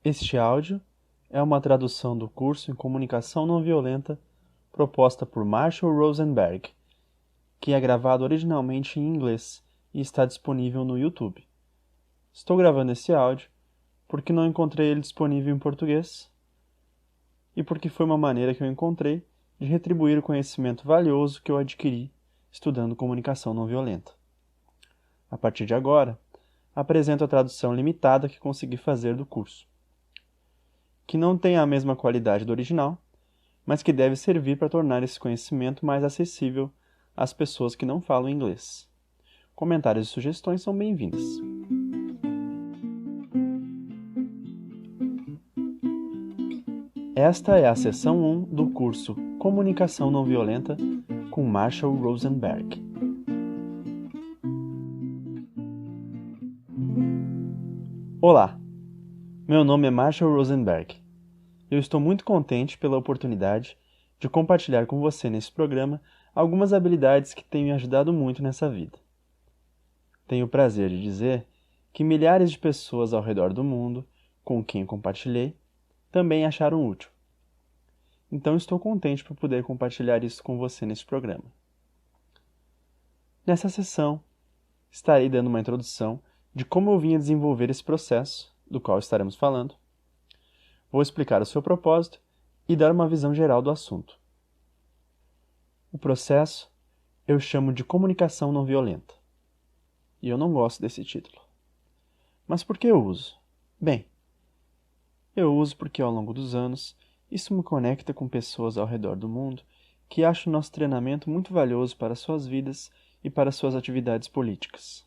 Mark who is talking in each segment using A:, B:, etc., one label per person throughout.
A: Este áudio é uma tradução do curso em Comunicação Não Violenta proposta por Marshall Rosenberg, que é gravado originalmente em inglês e está disponível no YouTube. Estou gravando esse áudio porque não encontrei ele disponível em português e porque foi uma maneira que eu encontrei de retribuir o conhecimento valioso que eu adquiri estudando comunicação não violenta. A partir de agora, apresento a tradução limitada que consegui fazer do curso, que não tem a mesma qualidade do original, mas que deve servir para tornar esse conhecimento mais acessível às pessoas que não falam inglês. Comentários e sugestões são bem-vindas. Esta é a seção 1 do curso Comunicação Não Violenta com Marshall Rosenberg. Olá, meu nome é Marshall Rosenberg. Eu estou muito contente pela oportunidade de compartilhar com você nesse programa algumas habilidades que têm me ajudado muito nessa vida. Tenho o prazer de dizer que milhares de pessoas ao redor do mundo com quem compartilhei também acharam útil. Então estou contente por poder compartilhar isso com você nesse programa. Nessa sessão, estarei dando uma introdução de como eu vinha desenvolver esse processo, do qual estaremos falando. Vou explicar o seu propósito e dar uma visão geral do assunto. O processo eu chamo de comunicação não violenta. E eu não gosto desse título. Mas por que eu uso? Bem, eu uso porque ao longo dos anos isso me conecta com pessoas ao redor do mundo que acham nosso treinamento muito valioso para suas vidas e para suas atividades políticas.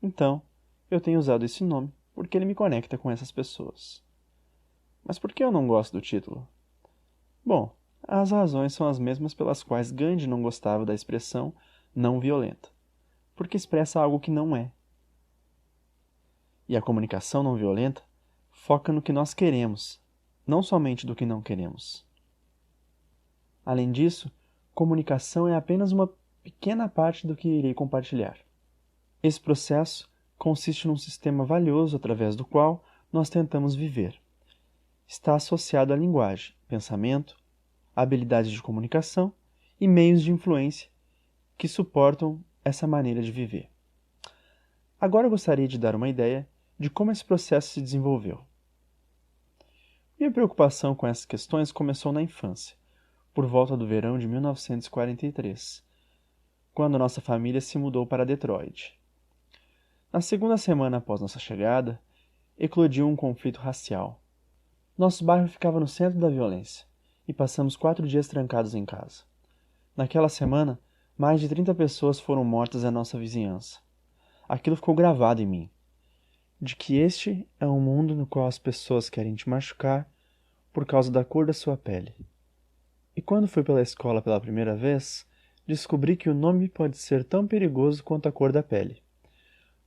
A: Então, eu tenho usado esse nome porque ele me conecta com essas pessoas. Mas por que eu não gosto do título? Bom, as razões são as mesmas pelas quais Gandhi não gostava da expressão não violenta, porque expressa algo que não é. E a comunicação não violenta foca no que nós queremos, não somente do que não queremos. Além disso, comunicação é apenas uma pequena parte do que irei compartilhar. Esse processo consiste num sistema valioso através do qual nós tentamos viver. Está associado à linguagem, pensamento, habilidades de comunicação e meios de influência que suportam essa maneira de viver. Agora eu gostaria de dar uma ideia de como esse processo se desenvolveu. Minha preocupação com essas questões começou na infância, por volta do verão de 1943, quando nossa família se mudou para Detroit. Na segunda semana após nossa chegada, eclodiu um conflito racial. Nosso bairro ficava no centro da violência e passamos 4 dias trancados em casa. Naquela semana, mais de 30 pessoas foram mortas na nossa vizinhança. Aquilo ficou gravado em mim, de que este é um mundo no qual as pessoas querem te machucar por causa da cor da sua pele. E quando fui pela escola pela primeira vez, descobri que o nome pode ser tão perigoso quanto a cor da pele.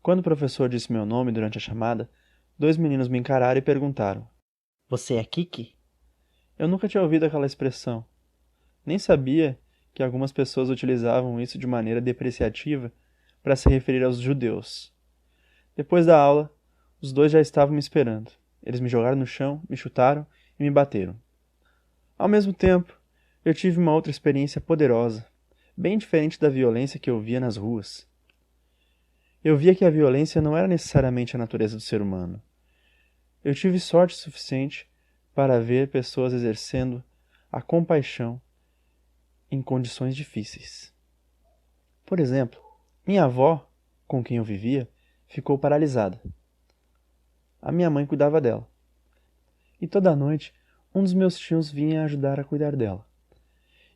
A: Quando o professor disse meu nome durante a chamada, 2 meninos me encararam e perguntaram: "Você é Kiki?" Eu nunca tinha ouvido aquela expressão. Nem sabia que algumas pessoas utilizavam isso de maneira depreciativa para se referir aos judeus. Depois da aula, os 2 já estavam me esperando. Eles me jogaram no chão, me chutaram e me bateram. Ao mesmo tempo, eu tive uma outra experiência poderosa, bem diferente da violência que eu via nas ruas. Eu via que a violência não era necessariamente a natureza do ser humano. Eu tive sorte suficiente para ver pessoas exercendo a compaixão em condições difíceis. Por exemplo, minha avó, com quem eu vivia, ficou paralisada. A minha mãe cuidava dela. E toda noite, um dos meus tios vinha ajudar a cuidar dela.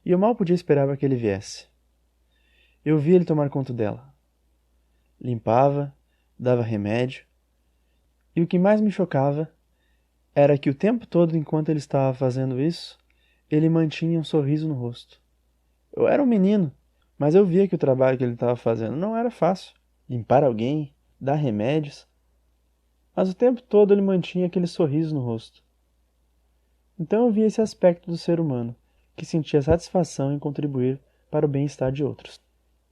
A: E eu mal podia esperar para que ele viesse. Eu via ele tomar conta dela. Limpava, dava remédio. E o que mais me chocava era que o tempo todo enquanto ele estava fazendo isso, ele mantinha um sorriso no rosto. Eu era um menino, mas eu via que o trabalho que ele estava fazendo não era fácil. Limpar alguém, dar remédios. Mas o tempo todo ele mantinha aquele sorriso no rosto. Então eu via esse aspecto do ser humano, que sentia satisfação em contribuir para o bem-estar de outros.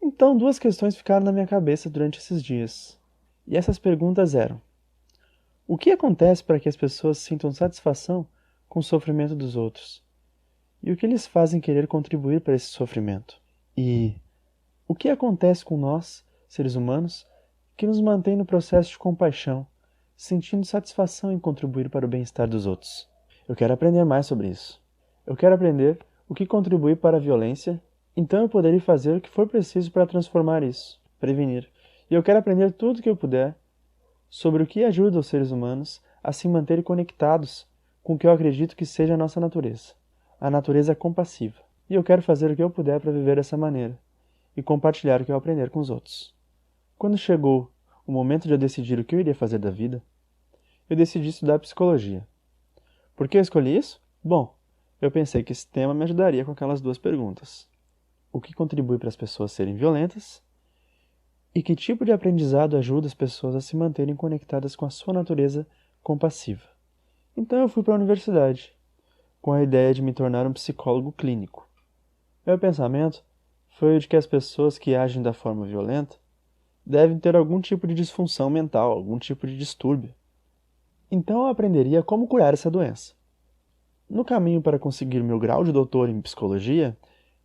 A: Então 2 questões ficaram na minha cabeça durante esses dias. E essas perguntas eram: O que acontece para que as pessoas sintam satisfação com o sofrimento dos outros? E o que eles fazem querer contribuir para esse sofrimento? E o que acontece com nós, seres humanos, que nos mantém no processo de compaixão, sentindo satisfação em contribuir para o bem-estar dos outros? Eu quero aprender mais sobre isso. Eu quero aprender o que contribui para a violência, então eu poderei fazer o que for preciso para transformar isso, prevenir. E eu quero aprender tudo o que eu puder sobre o que ajuda os seres humanos a se manterem conectados com o que eu acredito que seja a nossa natureza, a natureza compassiva. E eu quero fazer o que eu puder para viver dessa maneira e compartilhar o que eu aprender com os outros. Quando chegou o momento de eu decidir o que eu iria fazer da vida, eu decidi estudar psicologia. Por que eu escolhi isso? Bom, eu pensei que esse tema me ajudaria com aquelas duas perguntas. O que contribui para as pessoas serem violentas? E que tipo de aprendizado ajuda as pessoas a se manterem conectadas com a sua natureza compassiva? Então eu fui para a universidade, com a ideia de me tornar um psicólogo clínico. Meu pensamento foi o de que as pessoas que agem da forma violenta devem ter algum tipo de disfunção mental, algum tipo de distúrbio. Então eu aprenderia como curar essa doença. No caminho para conseguir meu grau de doutor em psicologia,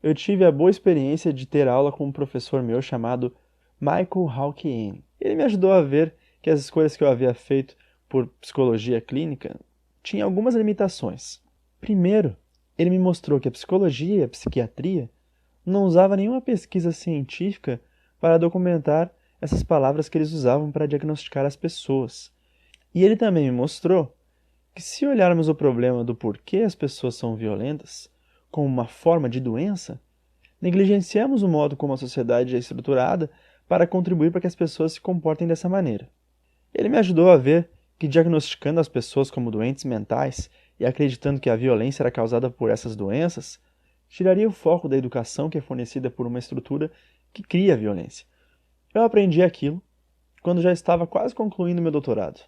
A: eu tive a boa experiência de ter aula com um professor meu chamado Michael Hawkins. Ele me ajudou a ver que as escolhas que eu havia feito por psicologia clínica tinham algumas limitações. Primeiro, ele me mostrou que a psicologia e a psiquiatria não usava nenhuma pesquisa científica para documentar essas palavras que eles usavam para diagnosticar as pessoas. E ele também me mostrou que se olharmos o problema do porquê as pessoas são violentas como uma forma de doença, negligenciamos o modo como a sociedade é estruturada para contribuir para que as pessoas se comportem dessa maneira. Ele me ajudou a ver que diagnosticando as pessoas como doentes mentais e acreditando que a violência era causada por essas doenças, tiraria o foco da educação que é fornecida por uma estrutura que cria a violência. Eu aprendi aquilo quando já estava quase concluindo meu doutorado.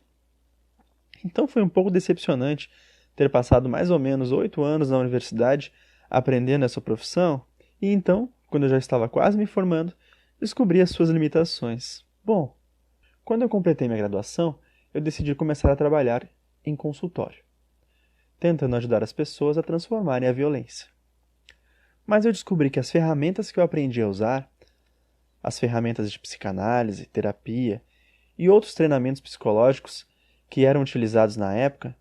A: Então foi um pouco decepcionante ter passado mais ou menos 8 anos na universidade aprendendo essa profissão e então, quando eu já estava quase me formando, descobri as suas limitações. Bom, quando eu completei minha graduação, eu decidi começar a trabalhar em consultório, tentando ajudar as pessoas a transformarem a violência. Mas eu descobri que as ferramentas que eu aprendi a usar, as ferramentas de psicanálise, terapia e outros treinamentos psicológicos que eram utilizados na época,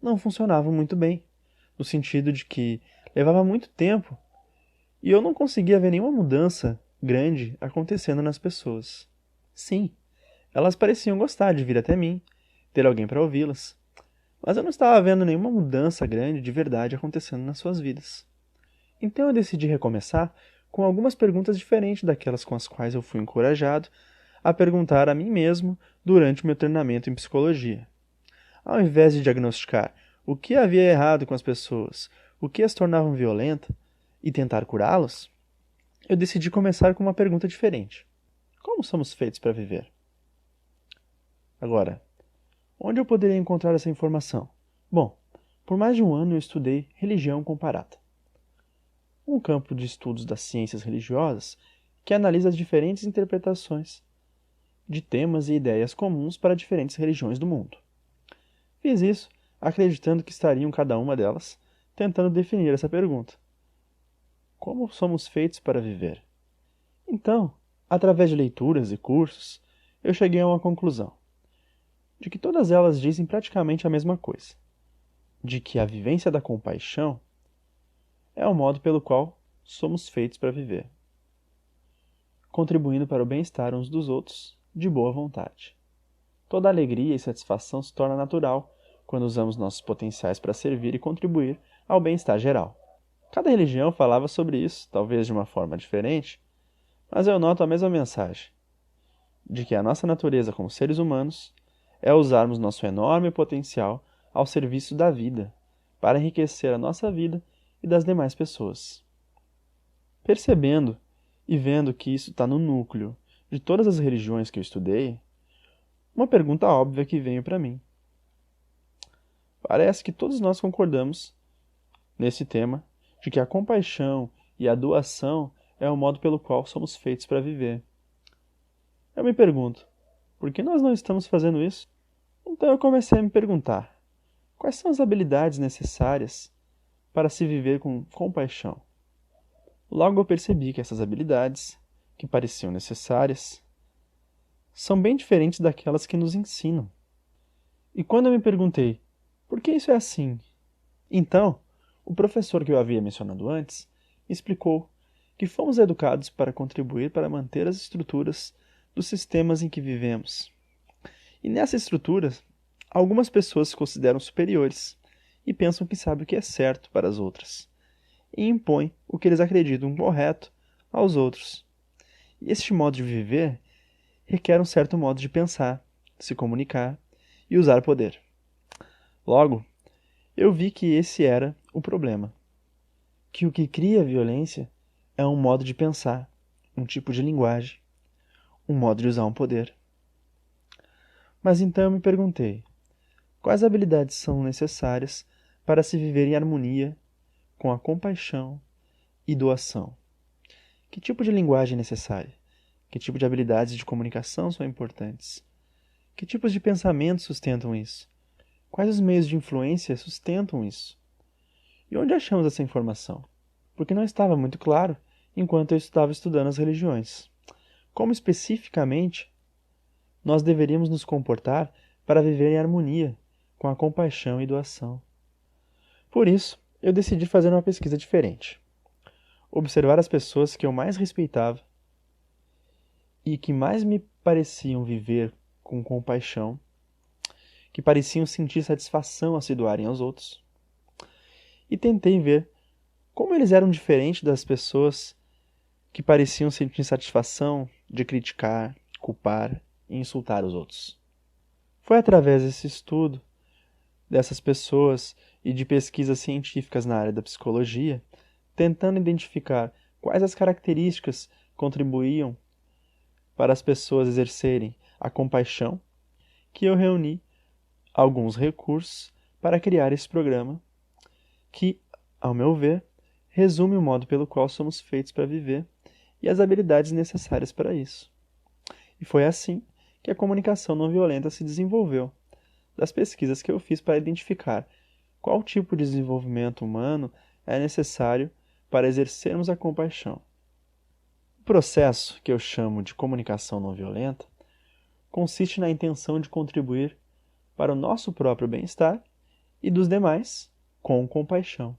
A: não funcionavam muito bem, no sentido de que levava muito tempo e eu não conseguia ver nenhuma mudança grande acontecendo nas pessoas. Sim, elas pareciam gostar de vir até mim, ter alguém para ouvi-las, mas eu não estava vendo nenhuma mudança grande de verdade acontecendo nas suas vidas. Então eu decidi recomeçar com algumas perguntas diferentes daquelas com as quais eu fui encorajado a perguntar a mim mesmo durante o meu treinamento em psicologia. Ao invés de diagnosticar o que havia errado com as pessoas, o que as tornavam violentas e tentar curá-las, eu decidi começar com uma pergunta diferente. Como somos feitos para viver? Agora, onde eu poderia encontrar essa informação? Bom, por mais de um ano eu estudei religião comparada, um campo de estudos das ciências religiosas que analisa as diferentes interpretações de temas e ideias comuns para diferentes religiões do mundo. Fiz isso acreditando que estariam cada uma delas tentando definir essa pergunta. Como somos feitos para viver? Então, através de leituras e cursos, eu cheguei a uma conclusão, de que todas elas dizem praticamente a mesma coisa, de que a vivência da compaixão é o modo pelo qual somos feitos para viver, contribuindo para o bem-estar uns dos outros de boa vontade. Toda alegria e satisfação se torna natural quando usamos nossos potenciais para servir e contribuir ao bem-estar geral. Cada religião falava sobre isso, talvez de uma forma diferente, mas eu noto a mesma mensagem, de que a nossa natureza como seres humanos é usarmos nosso enorme potencial ao serviço da vida, para enriquecer a nossa vida e das demais pessoas. Percebendo e vendo que isso está no núcleo de todas as religiões que eu estudei, uma pergunta óbvia que veio para mim. Parece que todos nós concordamos nesse tema de que a compaixão e a doação é o modo pelo qual somos feitos para viver. Eu me pergunto, por que nós não estamos fazendo isso? Então eu comecei a me perguntar: quais são as habilidades necessárias para se viver com compaixão? Logo eu percebi que essas habilidades, que pareciam necessárias, são bem diferentes daquelas que nos ensinam. E quando eu me perguntei, por que isso é assim? Então, o professor que eu havia mencionado antes me explicou que fomos educados para contribuir para manter as estruturas dos sistemas em que vivemos. E nessa estrutura, algumas pessoas se consideram superiores e pensam que sabem o que é certo para as outras, e impõem o que eles acreditam correto aos outros. E este modo de viver requer um certo modo de pensar, se comunicar e usar poder. Logo, eu vi que esse era o problema. Que o que cria a violência é um modo de pensar, um tipo de linguagem, um modo de usar um poder. Mas então eu me perguntei, quais habilidades são necessárias para se viver em harmonia com a compaixão e doação? Que tipo de linguagem é necessária? Que tipo de habilidades de comunicação são importantes? Que tipos de pensamentos sustentam isso? Quais os meios de influência sustentam isso? E onde achamos essa informação? Porque não estava muito claro enquanto eu estava estudando as religiões. Como especificamente nós deveríamos nos comportar para viver em harmonia com a compaixão e doação? Por isso, eu decidi fazer uma pesquisa diferente. Observar as pessoas que eu mais respeitava e que mais me pareciam viver com compaixão, que pareciam sentir satisfação a se doarem aos outros, e tentei ver como eles eram diferentes das pessoas que pareciam sentir satisfação de criticar, culpar e insultar os outros. Foi através desse estudo, dessas pessoas e de pesquisas científicas na área da psicologia, tentando identificar quais as características contribuíam para as pessoas exercerem a compaixão, que eu reuni alguns recursos para criar esse programa, que, ao meu ver, resume o modo pelo qual somos feitos para viver e as habilidades necessárias para isso. E foi assim que a comunicação não violenta se desenvolveu, das pesquisas que eu fiz para identificar qual tipo de desenvolvimento humano é necessário para exercermos a compaixão. O processo, que eu chamo de comunicação não violenta, consiste na intenção de contribuir para o nosso próprio bem-estar e dos demais com compaixão.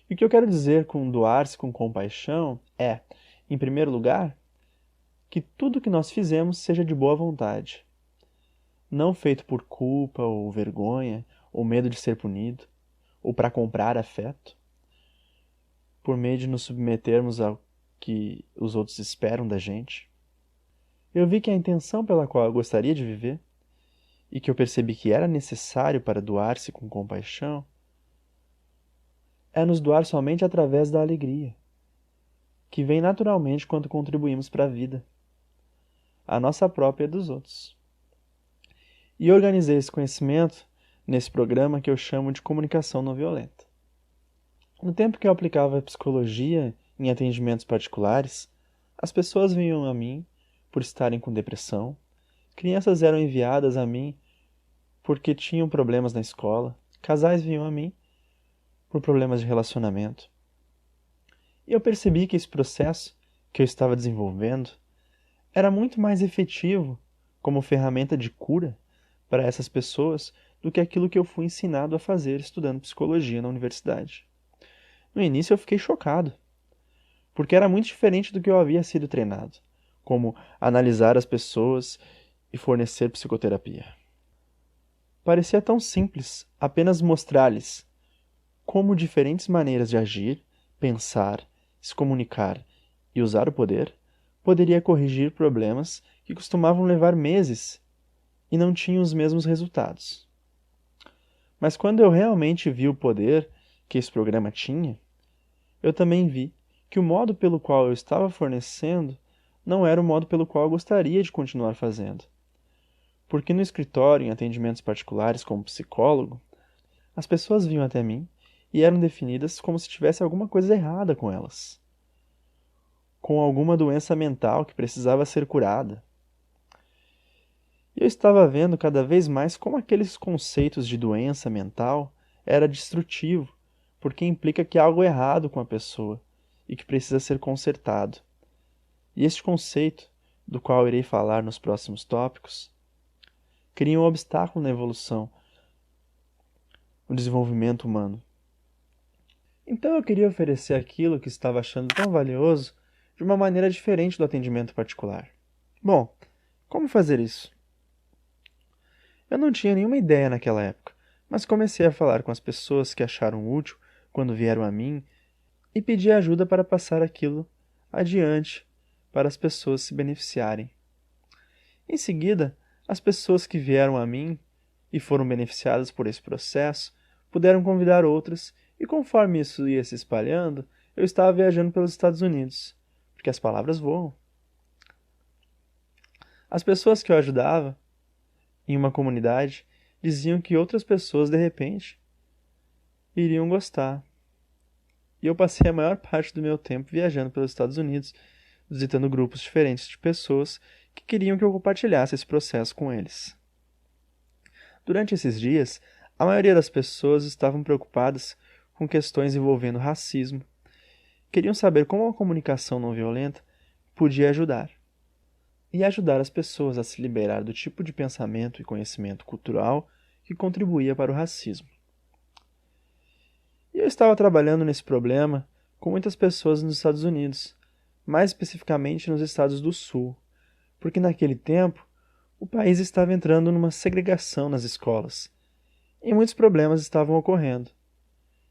A: E o que eu quero dizer com doar-se com compaixão é, em primeiro lugar, que tudo que nós fizemos seja de boa vontade, não feito por culpa ou vergonha, ou medo de ser punido, ou para comprar afeto, por meio de nos submetermos ao que os outros esperam da gente. Eu vi que a intenção pela qual eu gostaria de viver, e que eu percebi que era necessário para doar-se com compaixão, é nos doar somente através da alegria, que vem naturalmente quando contribuímos para a vida, a nossa própria e dos outros. E organizei esse conhecimento nesse programa que eu chamo de comunicação não violenta. No tempo que eu aplicava a psicologia em atendimentos particulares, as pessoas vinham a mim por estarem com depressão, crianças eram enviadas a mim porque tinham problemas na escola, casais vinham a mim por problemas de relacionamento. E eu percebi que esse processo que eu estava desenvolvendo era muito mais efetivo como ferramenta de cura para essas pessoas do que aquilo que eu fui ensinado a fazer estudando psicologia na universidade. No início eu fiquei chocado, porque era muito diferente do que eu havia sido treinado, como analisar as pessoas e fornecer psicoterapia. Parecia tão simples apenas mostrar-lhes como diferentes maneiras de agir, pensar, se comunicar e usar o poder poderia corrigir problemas que costumavam levar meses e não tinham os mesmos resultados. Mas quando eu realmente vi o poder que esse programa tinha, eu também vi que o modo pelo qual eu estava fornecendo não era o modo pelo qual eu gostaria de continuar fazendo. Porque no escritório, em atendimentos particulares como psicólogo, as pessoas vinham até mim e eram definidas como se tivesse alguma coisa errada com elas, com alguma doença mental que precisava ser curada. E eu estava vendo cada vez mais como aqueles conceitos de doença mental era destrutivo, porque implica que há algo errado com a pessoa e que precisa ser consertado. E este conceito, do qual irei falar nos próximos tópicos, cria um obstáculo na evolução, no desenvolvimento humano. Então eu queria oferecer aquilo que estava achando tão valioso de uma maneira diferente do atendimento particular. Bom, como fazer isso? Eu não tinha nenhuma ideia naquela época, mas comecei a falar com as pessoas que acharam útil quando vieram a mim e pedi ajuda para passar aquilo adiante para as pessoas se beneficiarem. Em seguida, as pessoas que vieram a mim e foram beneficiadas por esse processo puderam convidar outras, e conforme isso ia se espalhando, eu estava viajando pelos Estados Unidos, porque as palavras voam. As pessoas que eu ajudava em uma comunidade diziam que outras pessoas, de repente, iriam gostar. E eu passei a maior parte do meu tempo viajando pelos Estados Unidos, visitando grupos diferentes de pessoas que queriam que eu compartilhasse esse processo com eles. Durante esses dias, a maioria das pessoas estavam preocupadas com questões envolvendo racismo. Queriam saber como a comunicação não violenta podia ajudar. E ajudar as pessoas a se liberar do tipo de pensamento e conhecimento cultural que contribuía para o racismo. E eu estava trabalhando nesse problema com muitas pessoas nos Estados Unidos, mais especificamente nos estados do Sul, porque naquele tempo o país estava entrando numa segregação nas escolas, e muitos problemas estavam ocorrendo.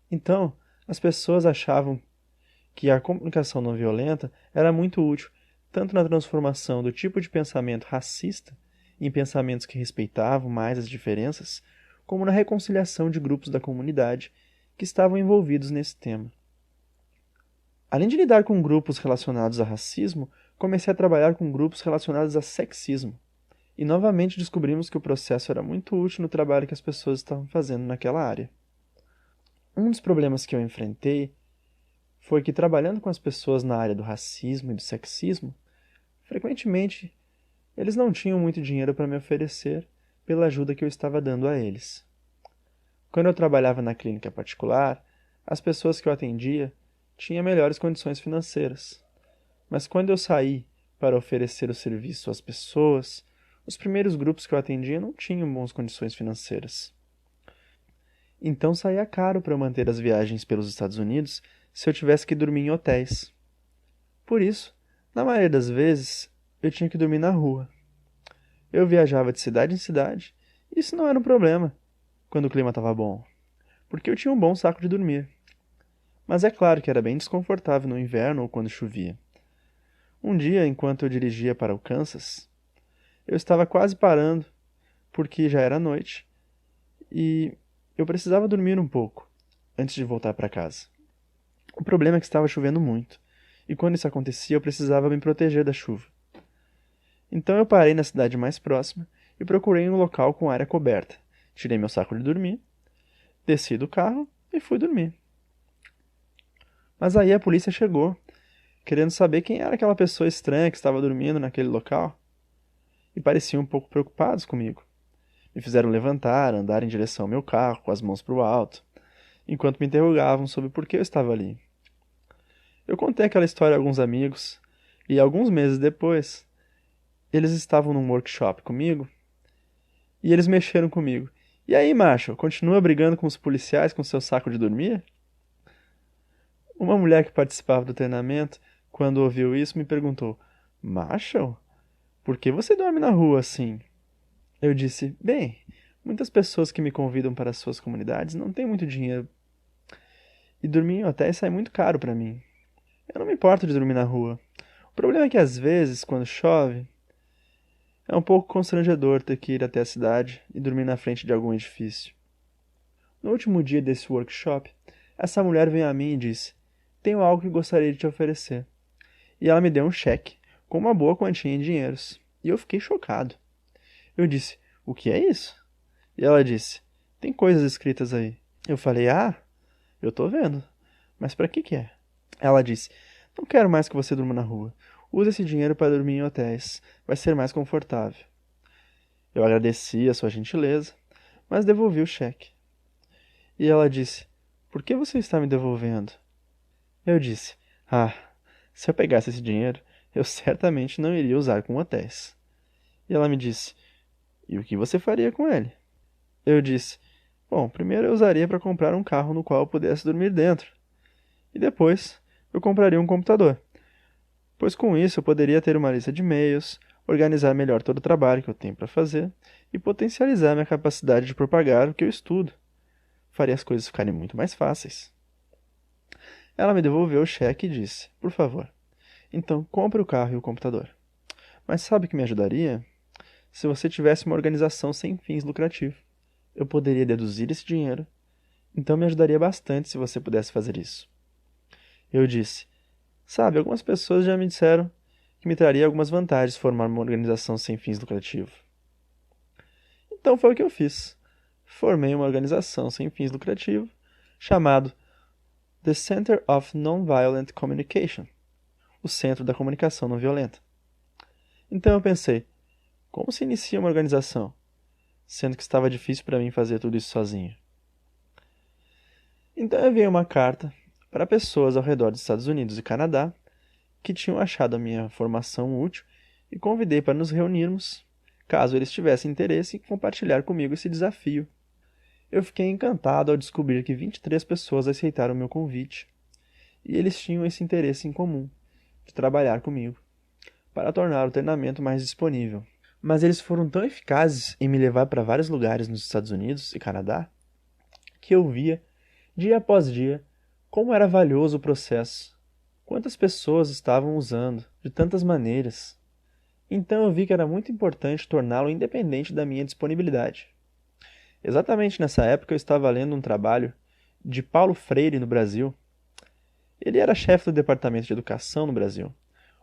A: Então, as pessoas achavam que a comunicação não violenta era muito útil, tanto na transformação do tipo de pensamento racista em pensamentos que respeitavam mais as diferenças, como na reconciliação de grupos da comunidade que estavam envolvidos nesse tema. Além de lidar com grupos relacionados a racismo, comecei a trabalhar com grupos relacionados a sexismo. E novamente descobrimos que o processo era muito útil no trabalho que as pessoas estavam fazendo naquela área. Um dos problemas que eu enfrentei foi que, trabalhando com as pessoas na área do racismo e do sexismo, frequentemente eles não tinham muito dinheiro para me oferecer pela ajuda que eu estava dando a eles. Quando eu trabalhava na clínica particular, as pessoas que eu atendia tinham melhores condições financeiras. Mas quando eu saí para oferecer o serviço às pessoas, os primeiros grupos que eu atendia não tinham boas condições financeiras. Então saía caro para eu manter as viagens pelos Estados Unidos se eu tivesse que dormir em hotéis. Por isso, na maioria das vezes, eu tinha que dormir na rua. Eu viajava de cidade em cidade, e isso não era um problema quando o clima estava bom, porque eu tinha um bom saco de dormir. Mas é claro que era bem desconfortável no inverno ou quando chovia. Um dia, enquanto eu dirigia para o Kansas, eu estava quase parando, porque já era noite, e eu precisava dormir um pouco, antes de voltar para casa. O problema é que estava chovendo muito, e quando isso acontecia eu precisava me proteger da chuva. Então eu parei na cidade mais próxima e procurei um local com área coberta. Tirei meu saco de dormir, desci do carro e fui dormir. Mas aí a polícia chegou, querendo saber quem era aquela pessoa estranha que estava dormindo naquele local, e pareciam um pouco preocupados comigo. Me fizeram levantar, andar em direção ao meu carro, com as mãos para o alto, enquanto me interrogavam sobre por que eu estava ali. Eu contei aquela história a alguns amigos, e alguns meses depois, eles estavam num workshop comigo, e eles mexeram comigo. E aí, macho, continua brigando com os policiais com seu saco de dormir? Uma mulher que participava do treinamento, quando ouviu isso, me perguntou: Marshall, por que você dorme na rua assim? Eu disse: bem, muitas pessoas que me convidam para suas comunidades não têm muito dinheiro. E dormir em hotéis sai muito caro para mim. Eu não me importo de dormir na rua. O problema é que às vezes, quando chove, é um pouco constrangedor ter que ir até a cidade e dormir na frente de algum edifício. No último dia desse workshop, essa mulher veio a mim e disse: tenho algo que gostaria de te oferecer. E ela me deu um cheque com uma boa quantia em dinheiros. E eu fiquei chocado. Eu disse: o que é isso? E ela disse: tem coisas escritas aí. Eu falei: ah, eu tô vendo. Mas pra que é? Ela disse: não quero mais que você durma na rua. Use esse dinheiro para dormir em hotéis. Vai ser mais confortável. Eu agradeci a sua gentileza, mas devolvi o cheque. E ela disse: "Por que você está me devolvendo?" Eu disse: "Ah, se eu pegasse esse dinheiro, eu certamente não iria usar com hotéis." E ela me disse: "E o que você faria com ele?" Eu disse: "Bom, primeiro eu usaria para comprar um carro no qual eu pudesse dormir dentro. E depois eu compraria um computador, pois com isso eu poderia ter uma lista de e-mails, organizar melhor todo o trabalho que eu tenho para fazer e potencializar minha capacidade de propagar o que eu estudo. Faria as coisas ficarem muito mais fáceis." Ela me devolveu o cheque e disse: "Por favor, então compre o carro e o computador. Mas sabe o que me ajudaria? Se você tivesse uma organização sem fins lucrativos. Eu poderia deduzir esse dinheiro, então me ajudaria bastante se você pudesse fazer isso." Eu disse: "Sabe, algumas pessoas já me disseram que me traria algumas vantagens formar uma organização sem fins lucrativos." Então foi o que eu fiz. Formei uma organização sem fins lucrativos chamado The Center of Nonviolent Communication, o Centro da Comunicação Não Violenta. Então eu pensei: como se inicia uma organização, sendo que estava difícil para mim fazer tudo isso sozinho? Então eu enviei uma carta para pessoas ao redor dos Estados Unidos e Canadá que tinham achado a minha formação útil e convidei para nos reunirmos, caso eles tivessem interesse em compartilhar comigo esse desafio. Eu fiquei encantado ao descobrir que 23 pessoas aceitaram o meu convite, e eles tinham esse interesse em comum, de trabalhar comigo, para tornar o treinamento mais disponível. Mas eles foram tão eficazes em me levar para vários lugares nos Estados Unidos e Canadá, que eu via, dia após dia, como era valioso o processo, quantas pessoas estavam usando, de tantas maneiras. Então eu vi que era muito importante torná-lo independente da minha disponibilidade. Exatamente nessa época eu estava lendo um trabalho de Paulo Freire no Brasil. Ele era chefe do Departamento de Educação no Brasil,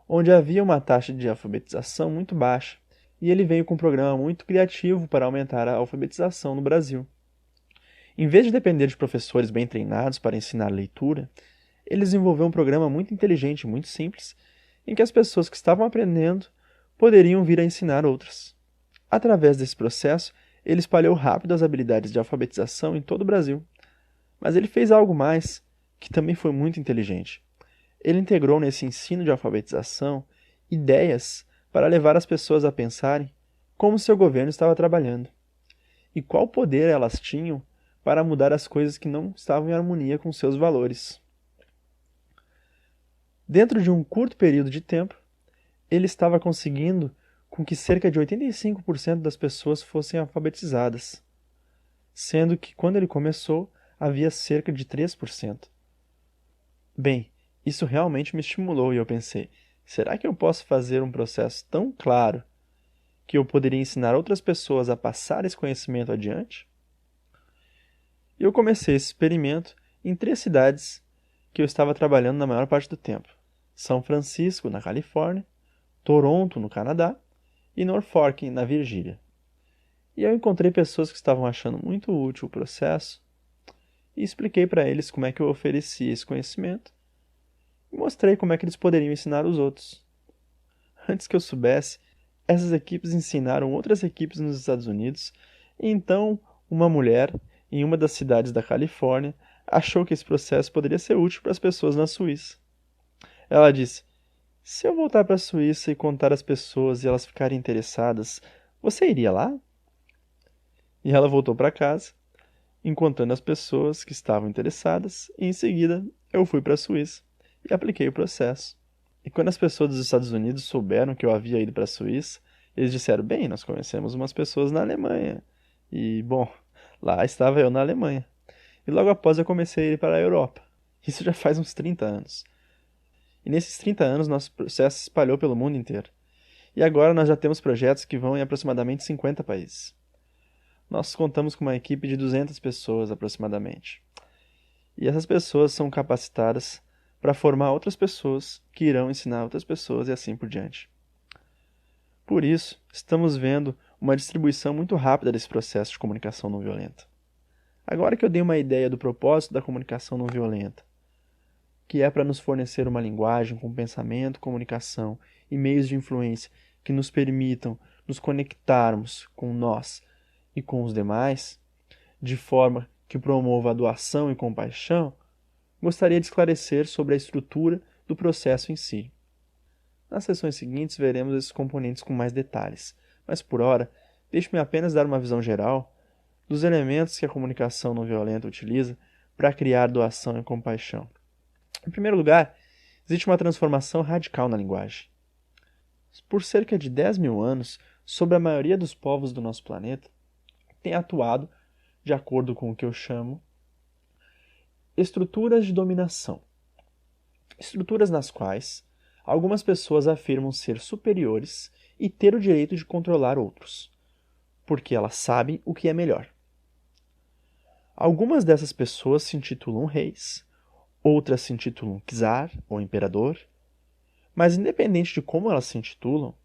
A: onde havia uma taxa de alfabetização muito baixa, e ele veio com um programa muito criativo para aumentar a alfabetização no Brasil. Em vez de depender de professores bem treinados para ensinar leitura, ele desenvolveu um programa muito inteligente e muito simples, em que as pessoas que estavam aprendendo poderiam vir a ensinar outras. Através desse processo, ele espalhou rápido as habilidades de alfabetização em todo o Brasil. Mas ele fez algo mais, que também foi muito inteligente. Ele integrou nesse ensino de alfabetização ideias para levar as pessoas a pensarem como seu governo estava trabalhando e qual poder elas tinham para mudar as coisas que não estavam em harmonia com seus valores. Dentro de um curto período de tempo, ele estava conseguindo com que cerca de 85% das pessoas fossem alfabetizadas, sendo que quando ele começou havia cerca de 3%. Bem, isso realmente me estimulou e eu pensei: será que eu posso fazer um processo tão claro que eu poderia ensinar outras pessoas a passar esse conhecimento adiante? E eu comecei esse experimento em 3 cidades que eu estava trabalhando na maior parte do tempo: São Francisco, na Califórnia, Toronto, no Canadá, e Norfolk, na Virgínia. E eu encontrei pessoas que estavam achando muito útil o processo e expliquei para eles como é que eu oferecia esse conhecimento e mostrei como é que eles poderiam ensinar os outros. Antes que eu soubesse, essas equipes ensinaram outras equipes nos Estados Unidos, e então uma mulher, em uma das cidades da Califórnia, achou que esse processo poderia ser útil para as pessoas na Suíça. Ela disse: "Se eu voltar para a Suíça e contar às pessoas e elas ficarem interessadas, você iria lá?" E ela voltou para casa, encontrando as pessoas que estavam interessadas, e em seguida eu fui para a Suíça e apliquei o processo. E quando as pessoas dos Estados Unidos souberam que eu havia ido para a Suíça, eles disseram: "Bem, nós conhecemos umas pessoas na Alemanha." E, bom, lá estava eu na Alemanha. E logo após eu comecei a ir para a Europa. Isso já faz uns 30 anos. E nesses 30 anos nosso processo se espalhou pelo mundo inteiro. E agora nós já temos projetos que vão em aproximadamente 50 países. Nós contamos com uma equipe de 200 pessoas aproximadamente. E essas pessoas são capacitadas para formar outras pessoas que irão ensinar outras pessoas e assim por diante. Por isso, estamos vendo uma distribuição muito rápida desse processo de comunicação não violenta. Agora que eu dei uma ideia do propósito da comunicação não violenta, que é para nos fornecer uma linguagem com pensamento, comunicação e meios de influência que nos permitam nos conectarmos com nós e com os demais, de forma que promova a doação e compaixão, gostaria de esclarecer sobre a estrutura do processo em si. Nas sessões seguintes veremos esses componentes com mais detalhes, mas por ora, deixe-me apenas dar uma visão geral dos elementos que a comunicação não violenta utiliza para criar doação e compaixão. Em primeiro lugar, existe uma transformação radical na linguagem. Por cerca de 10 mil anos, sobre a maioria dos povos do nosso planeta, tem atuado, de acordo com o que eu chamo, estruturas de dominação. Estruturas nas quais algumas pessoas afirmam ser superiores e ter o direito de controlar outros, porque elas sabem o que é melhor. Algumas dessas pessoas se intitulam reis, outras se intitulam czar ou imperador, mas independente de como elas se intitulam,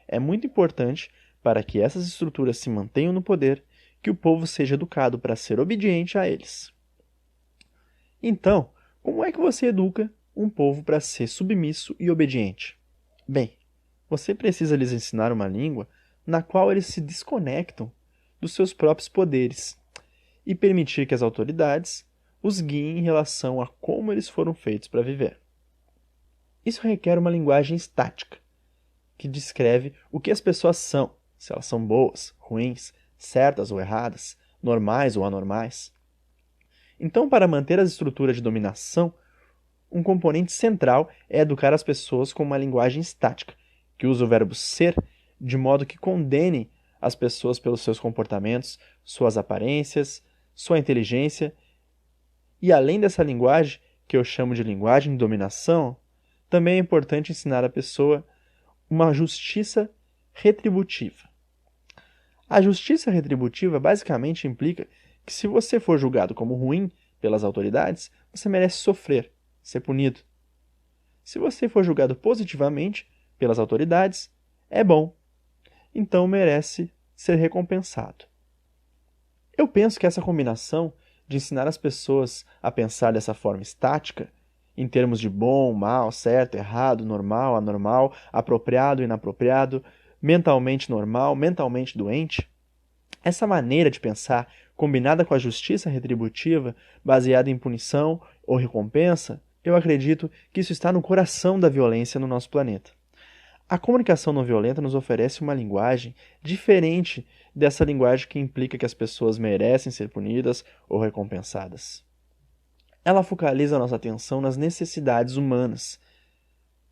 A: é muito importante para que essas estruturas se mantenham no poder que o povo seja educado para ser obediente a eles. Então, como é que você educa um povo para ser submisso e obediente? Bem, você precisa lhes ensinar uma língua na qual eles se desconectam dos seus próprios poderes e permitir que as autoridades os guiem em relação a como eles foram feitos para viver. Isso requer uma linguagem estática, que descreve o que as pessoas são, se elas são boas, ruins, certas ou erradas, normais ou anormais. Então, para manter as estruturas de dominação, um componente central é educar as pessoas com uma linguagem estática, que usa o verbo ser de modo que condene as pessoas pelos seus comportamentos, suas aparências, sua inteligência. E além dessa linguagem, que eu chamo de linguagem de dominação, também é importante ensinar a pessoa uma justiça retributiva. A justiça retributiva basicamente implica que se você for julgado como ruim pelas autoridades, você merece sofrer, ser punido. Se você for julgado positivamente pelas autoridades, é bom, então merece ser recompensado. Eu penso que essa combinação de ensinar as pessoas a pensar dessa forma estática, em termos de bom, mal, certo, errado, normal, anormal, apropriado, inapropriado, mentalmente normal, mentalmente doente, essa maneira de pensar, combinada com a justiça retributiva, baseada em punição ou recompensa, eu acredito que isso está no coração da violência no nosso planeta. A comunicação não violenta nos oferece uma linguagem diferente dessa linguagem que implica que as pessoas merecem ser punidas ou recompensadas. Ela focaliza a nossa atenção nas necessidades humanas,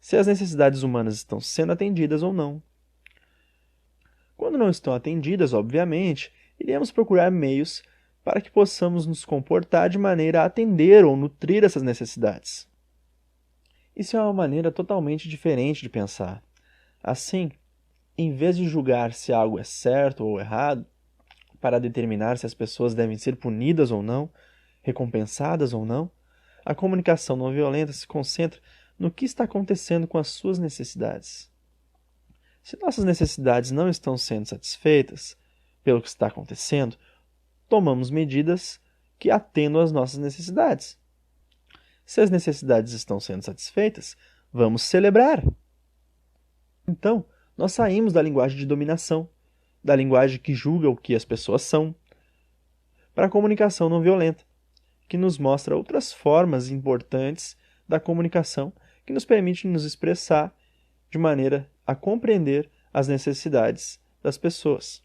A: se as necessidades humanas estão sendo atendidas ou não. Quando não estão atendidas, obviamente, iremos procurar meios para que possamos nos comportar de maneira a atender ou nutrir essas necessidades. Isso é uma maneira totalmente diferente de pensar. Assim, em vez de julgar se algo é certo ou errado, para determinar se as pessoas devem ser punidas ou não, recompensadas ou não, a comunicação não violenta se concentra no que está acontecendo com as suas necessidades. Se nossas necessidades não estão sendo satisfeitas pelo que está acontecendo, tomamos medidas que atendam às nossas necessidades. Se as necessidades estão sendo satisfeitas, vamos celebrar. Então, nós saímos da linguagem de dominação, da linguagem que julga o que as pessoas são, para a comunicação não violenta, que nos mostra outras formas importantes da comunicação que nos permite nos expressar de maneira a compreender as necessidades das pessoas.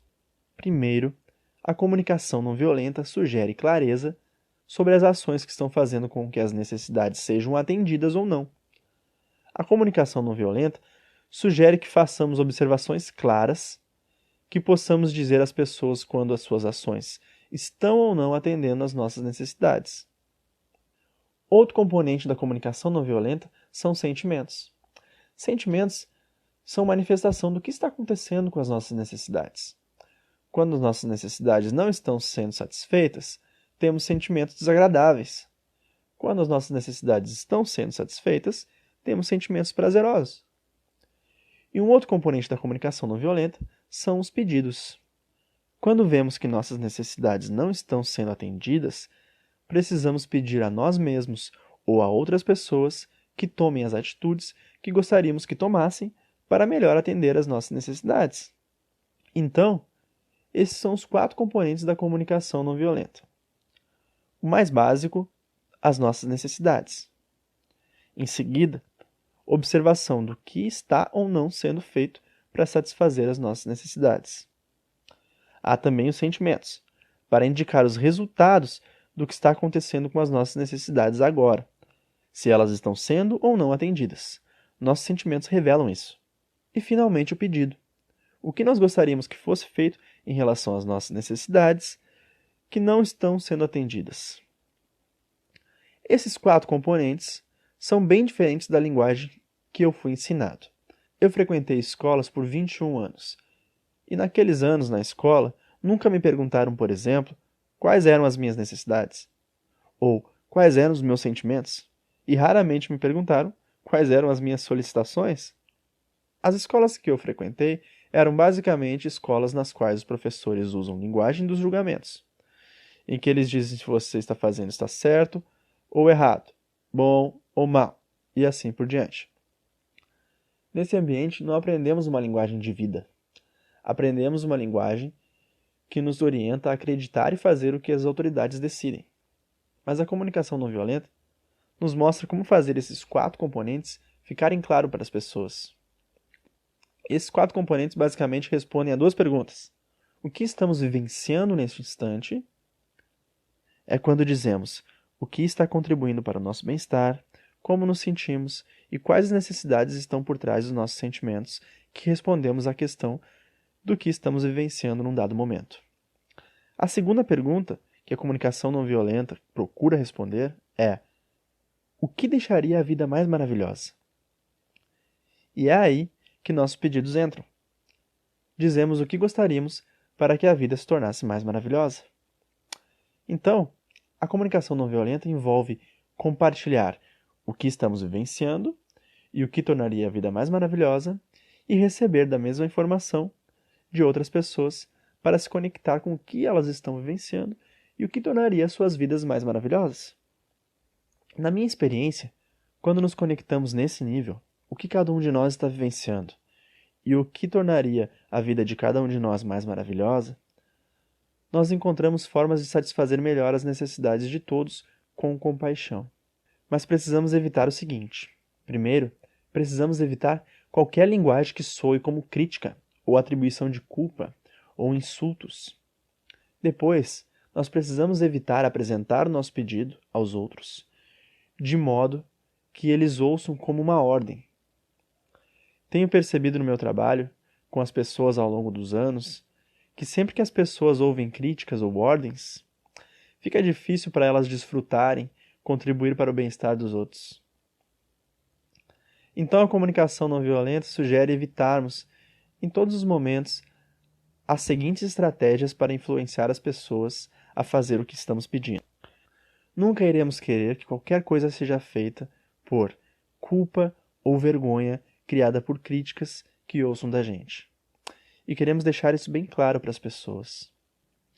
A: Primeiro, a comunicação não violenta sugere clareza sobre as ações que estão fazendo com que as necessidades sejam atendidas ou não. A comunicação não violenta sugere que façamos observações claras, que possamos dizer às pessoas quando as suas ações estão ou não atendendo às nossas necessidades. Outro componente da comunicação não violenta são sentimentos. Sentimentos são manifestação do que está acontecendo com as nossas necessidades. Quando as nossas necessidades não estão sendo satisfeitas, temos sentimentos desagradáveis. Quando as nossas necessidades estão sendo satisfeitas, temos sentimentos prazerosos. E um outro componente da comunicação não violenta são os pedidos. Quando vemos que nossas necessidades não estão sendo atendidas, precisamos pedir a nós mesmos ou a outras pessoas que tomem as atitudes que gostaríamos que tomassem para melhor atender às nossas necessidades. Então, esses são os 4 componentes da comunicação não violenta. O mais básico, as nossas necessidades. Em seguida, observação do que está ou não sendo feito para satisfazer as nossas necessidades. Há também os sentimentos, para indicar os resultados do que está acontecendo com as nossas necessidades agora, se elas estão sendo ou não atendidas. Nossos sentimentos revelam isso. E, finalmente, o pedido. O que nós gostaríamos que fosse feito em relação às nossas necessidades que não estão sendo atendidas. Esses 4 componentes são bem diferentes da linguagem que eu fui ensinado. Eu frequentei escolas por 21 anos. E naqueles anos na escola, nunca me perguntaram, por exemplo, quais eram as minhas necessidades, ou quais eram os meus sentimentos, e raramente me perguntaram quais eram as minhas solicitações. As escolas que eu frequentei eram basicamente escolas nas quais os professores usam linguagem dos julgamentos, em que eles dizem se você está fazendo está certo ou errado, bom ou mal, e assim por diante. Nesse ambiente, não aprendemos uma linguagem de vida. Aprendemos uma linguagem que nos orienta a acreditar e fazer o que as autoridades decidem. Mas a comunicação não violenta nos mostra como fazer esses 4 componentes ficarem claros para as pessoas. Esses 4 componentes basicamente respondem a 2 perguntas. O que estamos vivenciando neste instante? É quando dizemos o que está contribuindo para o nosso bem-estar, como nos sentimos e quais necessidades estão por trás dos nossos sentimentos, que respondemos à questão do que estamos vivenciando num dado momento. A segunda pergunta que a comunicação não violenta procura responder é: o que deixaria a vida mais maravilhosa? E é aí que nossos pedidos entram. Dizemos o que gostaríamos para que a vida se tornasse mais maravilhosa. Então, a comunicação não violenta envolve compartilhar o que estamos vivenciando e o que tornaria a vida mais maravilhosa e receber da mesma informação de outras pessoas para se conectar com o que elas estão vivenciando e o que tornaria suas vidas mais maravilhosas. Na minha experiência, quando nos conectamos nesse nível, o que cada um de nós está vivenciando e o que tornaria a vida de cada um de nós mais maravilhosa, nós encontramos formas de satisfazer melhor as necessidades de todos com compaixão. Mas precisamos evitar o seguinte: primeiro, precisamos evitar qualquer linguagem que soe como crítica ou atribuição de culpa ou insultos. Depois, nós precisamos evitar apresentar o nosso pedido aos outros de modo que eles ouçam como uma ordem. Tenho percebido no meu trabalho com as pessoas ao longo dos anos que sempre que as pessoas ouvem críticas ou ordens, fica difícil para elas desfrutarem, contribuir para o bem-estar dos outros. Então a comunicação não violenta sugere evitarmos, em todos os momentos, as seguintes estratégias para influenciar as pessoas a fazer o que estamos pedindo. Nunca iremos querer que qualquer coisa seja feita por culpa ou vergonha criada por críticas que ouçam da gente. E queremos deixar isso bem claro para as pessoas.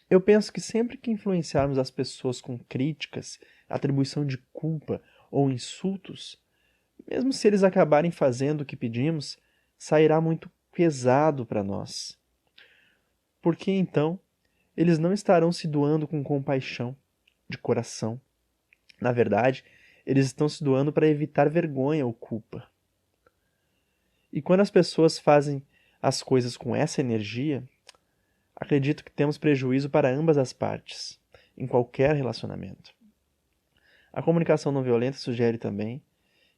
A: Eu penso que sempre que influenciarmos as pessoas com críticas, atribuição de culpa ou insultos, mesmo se eles acabarem fazendo o que pedimos, sairá muito pesado para nós. Porque então, eles não estarão se doando com compaixão, de coração. Na verdade, eles estão se doando para evitar vergonha ou culpa. E quando as pessoas fazem as coisas com essa energia, acredito que temos prejuízo para ambas as partes, em qualquer relacionamento. A comunicação não violenta sugere também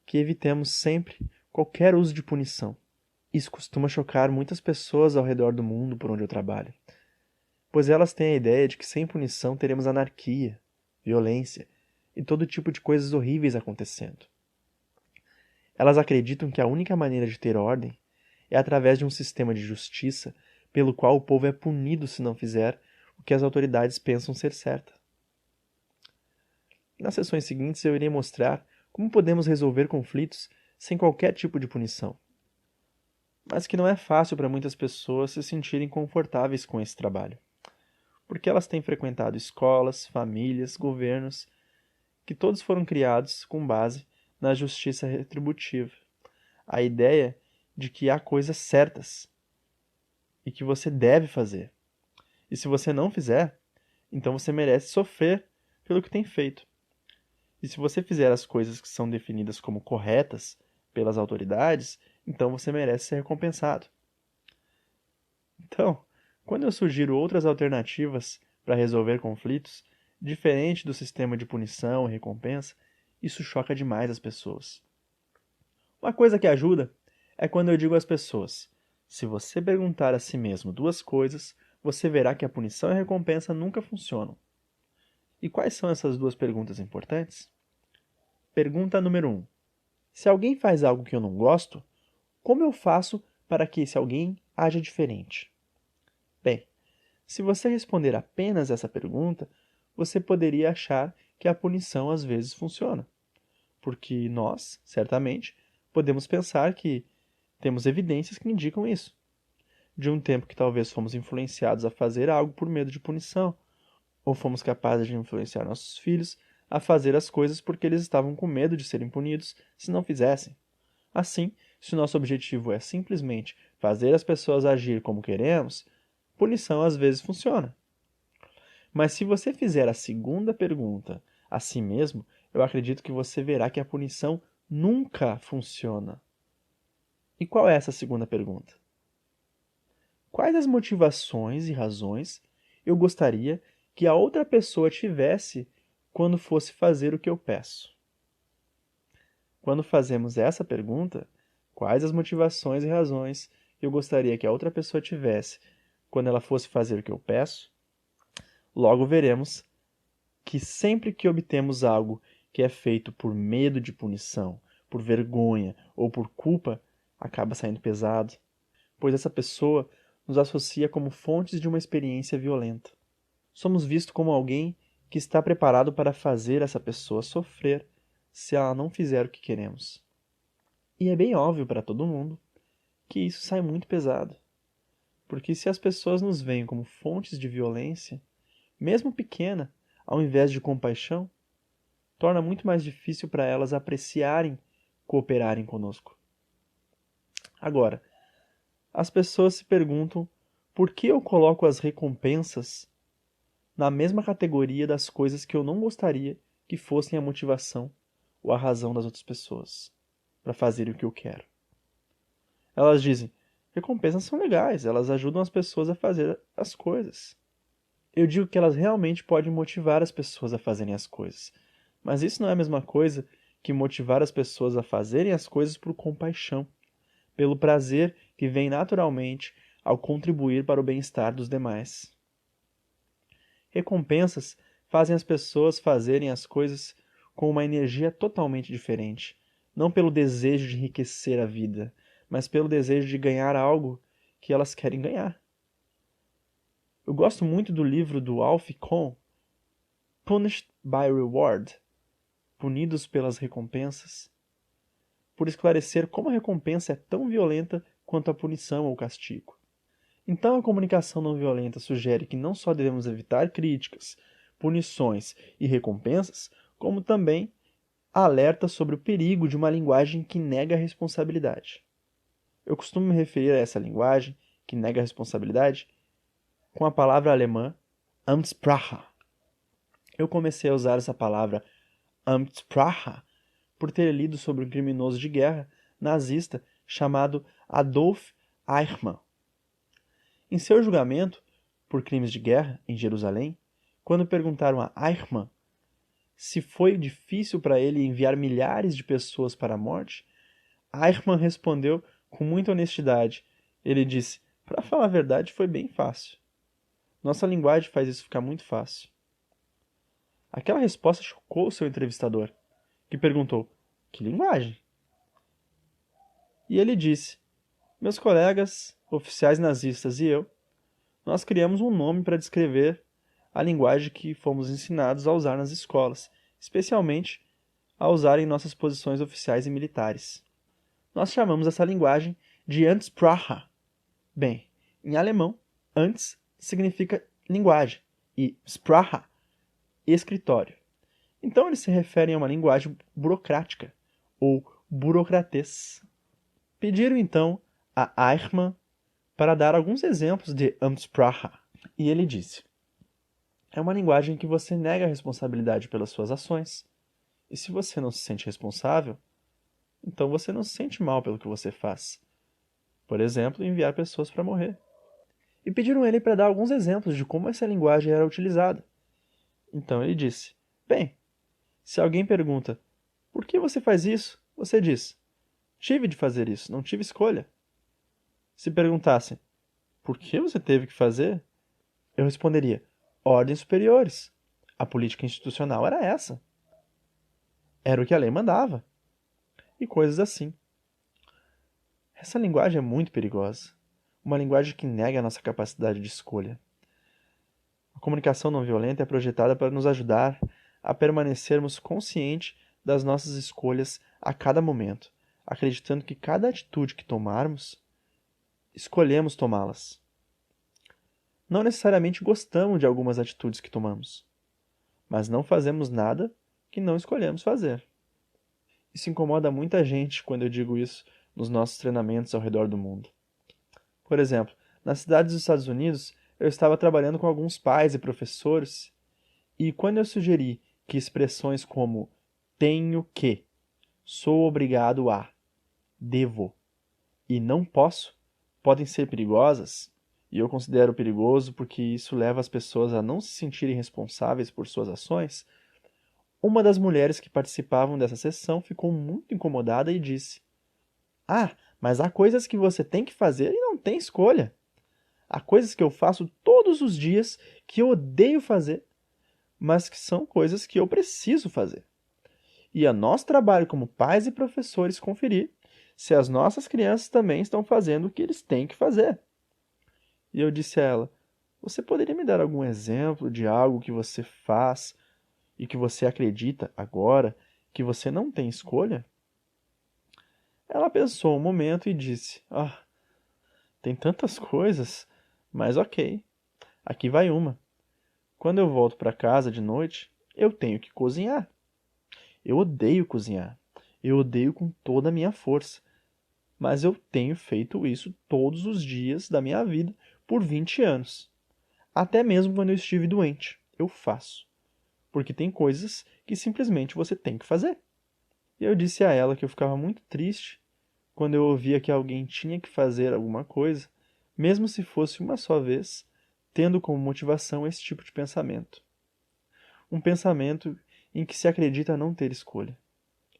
A: que evitemos sempre qualquer uso de punição. Isso costuma chocar muitas pessoas ao redor do mundo por onde eu trabalho, pois elas têm a ideia de que sem punição teremos anarquia, violência e todo tipo de coisas horríveis acontecendo. Elas acreditam que a única maneira de ter ordem é através de um sistema de justiça pelo qual o povo é punido se não fizer o que as autoridades pensam ser certo. Nas sessões seguintes eu irei mostrar como podemos resolver conflitos sem qualquer tipo de punição, mas que não é fácil para muitas pessoas se sentirem confortáveis com esse trabalho, porque elas têm frequentado escolas, famílias, governos, que todos foram criados com base na justiça retributiva. A ideia de que há coisas certas e que você deve fazer. E se você não fizer, então você merece sofrer pelo que tem feito. E se você fizer as coisas que são definidas como corretas pelas autoridades, então você merece ser recompensado. Então, quando eu sugiro outras alternativas para resolver conflitos, diferente do sistema de punição e recompensa, isso choca demais as pessoas. Uma coisa que ajuda é quando eu digo às pessoas: se você perguntar a si mesmo duas coisas, você verá que a punição e a recompensa nunca funcionam. E quais são essas duas perguntas importantes? Pergunta número 1. Se alguém faz algo que eu não gosto, como eu faço para que esse alguém haja diferente? Bem, se você responder apenas essa pergunta, você poderia achar que a punição às vezes funciona. Porque nós, certamente, podemos pensar que temos evidências que indicam isso. De um tempo que talvez fomos influenciados a fazer algo por medo de punição, ou fomos capazes de influenciar nossos filhos a fazer as coisas porque eles estavam com medo de serem punidos se não fizessem. Assim, se o nosso objetivo é simplesmente fazer as pessoas agir como queremos, punição às vezes funciona. Mas se você fizer a segunda pergunta a si mesmo, eu acredito que você verá que a punição nunca funciona. E qual é essa segunda pergunta? Quais as motivações e razões eu gostaria que a outra pessoa tivesse quando fosse fazer o que eu peço? Quando fazemos essa pergunta, quais as motivações e razões eu gostaria que a outra pessoa tivesse quando ela fosse fazer o que eu peço, logo veremos que sempre que obtemos algo que é feito por medo de punição, por vergonha ou por culpa, acaba saindo pesado, pois essa pessoa nos associa como fontes de uma experiência violenta. Somos vistos como alguém que está preparado para fazer essa pessoa sofrer se ela não fizer o que queremos. E é bem óbvio para todo mundo que isso sai muito pesado, porque se as pessoas nos veem como fontes de violência, mesmo pequena, ao invés de compaixão, torna muito mais difícil para elas apreciarem, cooperarem conosco. Agora, as pessoas se perguntam por que eu coloco as recompensas na mesma categoria das coisas que eu não gostaria que fossem a motivação ou a razão das outras pessoas para fazerem o que eu quero. Elas dizem: recompensas são legais, elas ajudam as pessoas a fazer as coisas. Eu digo que elas realmente podem motivar as pessoas a fazerem as coisas, mas isso não é a mesma coisa que motivar as pessoas a fazerem as coisas por compaixão, pelo prazer que vem naturalmente ao contribuir para o bem-estar dos demais. Recompensas fazem as pessoas fazerem as coisas com uma energia totalmente diferente, não pelo desejo de enriquecer a vida, mas pelo desejo de ganhar algo que elas querem ganhar. Eu gosto muito do livro do Alf Kohn, Punished by Reward, Punidos pelas Recompensas, por esclarecer como a recompensa é tão violenta quanto a punição ou o castigo. Então a comunicação não violenta sugere que não só devemos evitar críticas, punições e recompensas, como também alerta sobre o perigo de uma linguagem que nega a responsabilidade. Eu costumo me referir a essa linguagem, que nega a responsabilidade, com a palavra alemã Amtssprache. Eu comecei a usar essa palavra Amtssprache por ter lido sobre um criminoso de guerra nazista chamado Adolf Eichmann. Em seu julgamento por crimes de guerra em Jerusalém, quando perguntaram a Eichmann se foi difícil para ele enviar milhares de pessoas para a morte, Eichmann respondeu com muita honestidade. Ele disse: para falar a verdade, foi bem fácil. Nossa linguagem faz isso ficar muito fácil. Aquela resposta chocou o seu entrevistador, que perguntou: que linguagem? E ele disse: meus colegas, oficiais nazistas e eu, nós criamos um nome para descrever a linguagem que fomos ensinados a usar nas escolas, especialmente a usar em nossas posições oficiais e militares. Nós chamamos essa linguagem de Amtssprache. Bem, em alemão, Amts significa linguagem e Sprache, escritório. Então eles se referem a uma linguagem burocrática, ou burocratês. Pediram então a Eichmann para dar alguns exemplos de Amtssprache. E ele disse: é uma linguagem em que você nega a responsabilidade pelas suas ações. E se você não se sente responsável, então você não se sente mal pelo que você faz. Por exemplo, enviar pessoas para morrer. E pediram ele para dar alguns exemplos de como essa linguagem era utilizada. Então ele disse: bem, se alguém pergunta, por que você faz isso? Você diz, tive de fazer isso, não tive escolha. Se perguntassem, por que você teve que fazer? Eu responderia, ordens superiores. A política institucional era essa. Era o que a lei mandava. E coisas assim. Essa linguagem é muito perigosa. Uma linguagem que nega a nossa capacidade de escolha. A comunicação não violenta é projetada para nos ajudar a permanecermos conscientes das nossas escolhas a cada momento, acreditando que cada atitude que tomarmos, escolhemos tomá-las. Não necessariamente gostamos de algumas atitudes que tomamos, mas não fazemos nada que não escolhemos fazer. Isso incomoda muita gente quando eu digo isso nos nossos treinamentos ao redor do mundo. Por exemplo, nas cidades dos Estados Unidos, eu estava trabalhando com alguns pais e professores, e quando eu sugeri que expressões como tenho que, sou obrigado a, devo e não posso podem ser perigosas, e eu considero perigoso porque isso leva as pessoas a não se sentirem responsáveis por suas ações, uma das mulheres que participavam dessa sessão ficou muito incomodada e disse: ah, mas há coisas que você tem que fazer e não tem escolha. Há coisas que eu faço todos os dias que eu odeio fazer, mas que são coisas que eu preciso fazer. E é nosso trabalho como pais e professores conferir se as nossas crianças também estão fazendo o que eles têm que fazer. E eu disse a ela: você poderia me dar algum exemplo de algo que você faz e que você acredita agora que você não tem escolha? Ela pensou um momento e disse: ah, tem tantas coisas, mas ok, aqui vai uma. Quando eu volto para casa de noite, eu tenho que cozinhar. Eu odeio cozinhar. Eu odeio com toda a minha força. Mas eu tenho feito isso todos os dias da minha vida por 20 anos. Até mesmo quando eu estive doente, eu faço. Porque tem coisas que simplesmente você tem que fazer. E eu disse a ela que eu ficava muito triste quando eu ouvia que alguém tinha que fazer alguma coisa, mesmo se fosse uma só vez, tendo como motivação esse tipo de pensamento. Um pensamento em que se acredita não ter escolha.